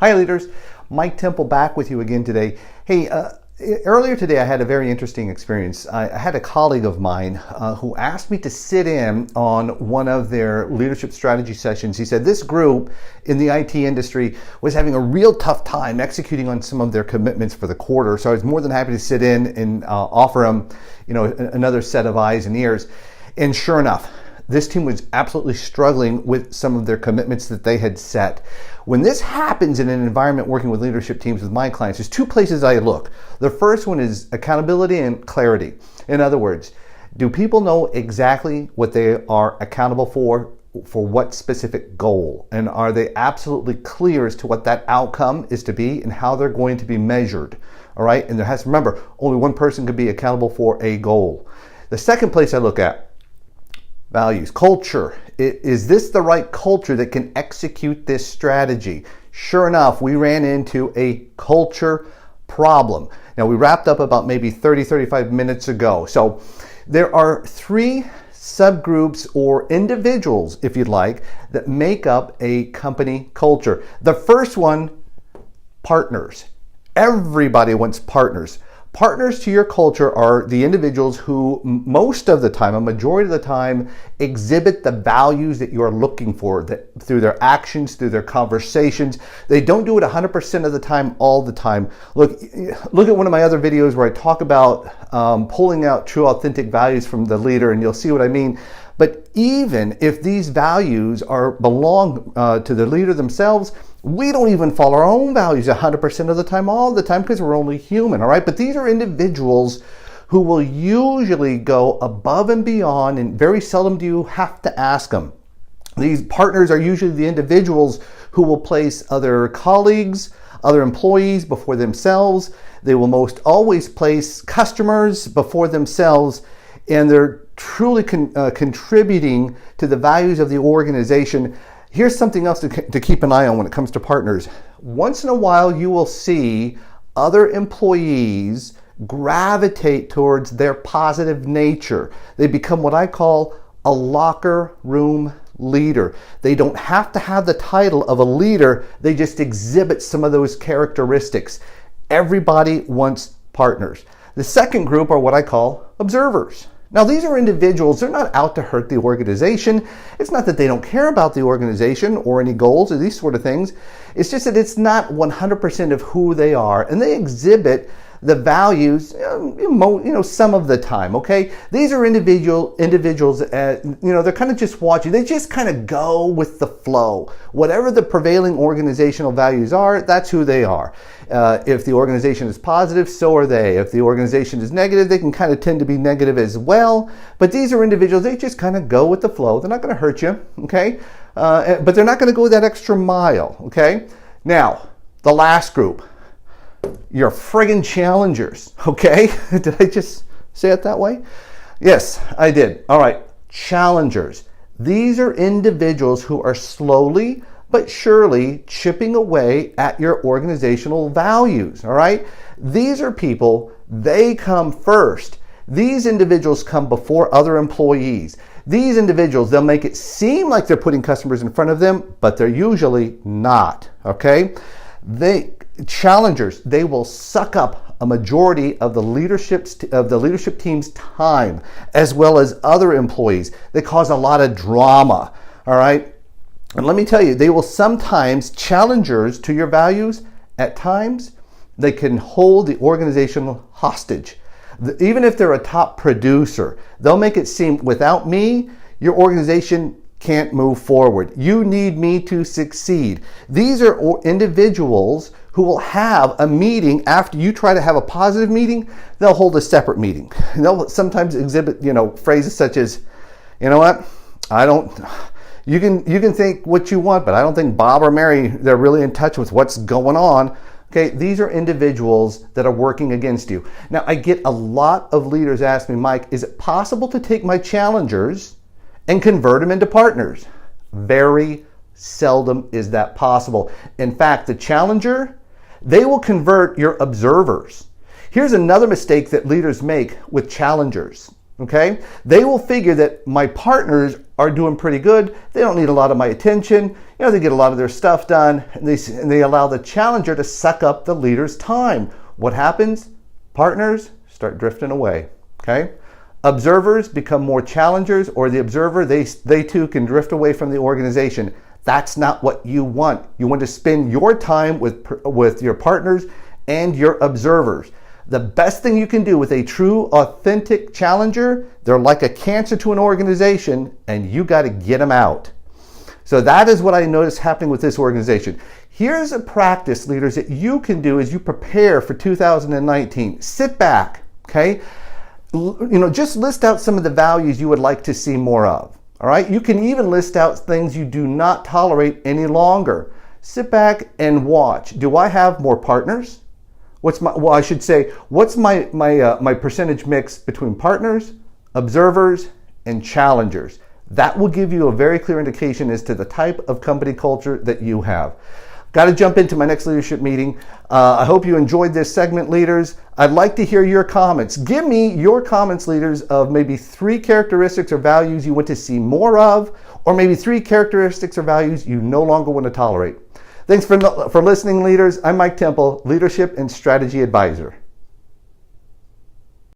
Hi leaders, Mike Temple back with you again today. Hey, earlier today I had a very interesting experience. I had a colleague of mine who asked me to sit in on one of their leadership strategy sessions. He said this group in the IT industry was having a real tough time executing on some of their commitments for the quarter. So I was more than happy to sit in and offer them, another set of eyes and ears. And sure enough, this team was absolutely struggling with some of their commitments that they had set. When this happens in an environment working with leadership teams with my clients, there's two places I look. The first one is accountability and clarity. In other words, do people know exactly what they are accountable for what specific goal? And are they absolutely clear as to what that outcome is to be and how they're going to be measured? All right, and remember, only one person could be accountable for a goal. The second place I look at, values, culture. Is this the right culture that can execute this strategy? Sure enough, we ran into a culture problem. Now, we wrapped up about maybe 35 minutes ago. So there are three subgroups or individuals, if you'd like, that make up a company culture. The first one, partners. Everybody wants partners. Partners to your culture are the individuals who most of the time, a majority of the time, exhibit the values that you're looking for through their actions, through their conversations. They don't do it 100% of the time, all the time. Look at one of my other videos where I talk about pulling out true, authentic values from the leader, and you'll see what I mean. But even if these values belong to the leader themselves, we don't even follow our own values 100% of the time, all the time, because we're only human, all right? But these are individuals who will usually go above and beyond, and very seldom do you have to ask them. These partners are usually the individuals who will place other colleagues, other employees before themselves. They will most always place customers before themselves, and they're truly contributing to the values of the organization. Here's something else to keep an eye on when it comes to partners. Once in a while, you will see other employees gravitate towards their positive nature. They become what I call a locker room leader. They don't have to have the title of a leader. They just exhibit some of those characteristics. Everybody wants partners. The second group are what I call observers. Now, these are individuals, they're not out to hurt the organization. It's not that they don't care about the organization or any goals or these sort of things. It's just that it's not 100% of who they are, and they exhibit the values, some of the time, okay? These are individuals, they're kind of just watching. They just kind of go with the flow. Whatever the prevailing organizational values are, that's who they are. If the organization is positive, so are they. If the organization is negative, they can kind of tend to be negative as well. But these are individuals, they just kind of go with the flow. They're not going to hurt you, okay? But they're not going to go that extra mile, okay? Now, the last group. You're friggin' challengers, okay? Did I just say it that way? Yes, I did. All right, challengers. These are individuals who are slowly but surely chipping away at your organizational values, all right? These are people, they come first. These individuals come before other employees. These individuals, they'll make it seem like they're putting customers in front of them, but they're usually not, okay? Challengers, they will suck up a majority of the leadership team's time, as well as other employees. They cause a lot of drama, all right? And let me tell you, they will sometimes, challengers to your values, at times, they can hold the organization hostage. Even if they're a top producer, they'll make it seem, without me, your organization can't move forward. You need me to succeed. These are individuals who will have a meeting after you try to have a positive meeting. They'll hold a separate meeting. They'll sometimes exhibit, phrases such as, you know what, you can think what you want, but I don't think Bob or Mary, they're really in touch with what's going on. Okay, these are individuals that are working against you. Now, I get a lot of leaders ask me, Mike, is it possible to take my challengers and convert them into partners? Very seldom is that possible. In fact, the challenger, they will convert your observers. Here's another mistake that leaders make with challengers, okay? They will figure that my partners are doing pretty good. They don't need a lot of my attention. They get a lot of their stuff done, and they allow the challenger to suck up the leader's time. What happens? Partners start drifting away, okay? Observers become more challengers, or the observer, they too can drift away from the organization. That's not what you want. You want to spend your time with your partners and your observers. The best thing you can do with a true, authentic challenger, they're like a cancer to an organization, and you got to get them out. So that is what I noticed happening with this organization. Here's a practice, leaders, that you can do as you prepare for 2019. Sit back, okay? Just list out some of the values you would like to see more of. All right? You can even list out things you do not tolerate any longer. Sit back and watch. Do I have more partners? What's my percentage mix between partners, observers, and challengers? That will give you a very clear indication as to the type of company culture that you have. Got to jump into my next leadership meeting. I hope you enjoyed this segment, leaders. I'd like to hear your comments. Give me your comments, leaders, of maybe 3 characteristics or values you want to see more of, or maybe 3 characteristics or values you no longer want to tolerate. Thanks for listening, leaders. I'm Mike Temple, Leadership and Strategy Advisor.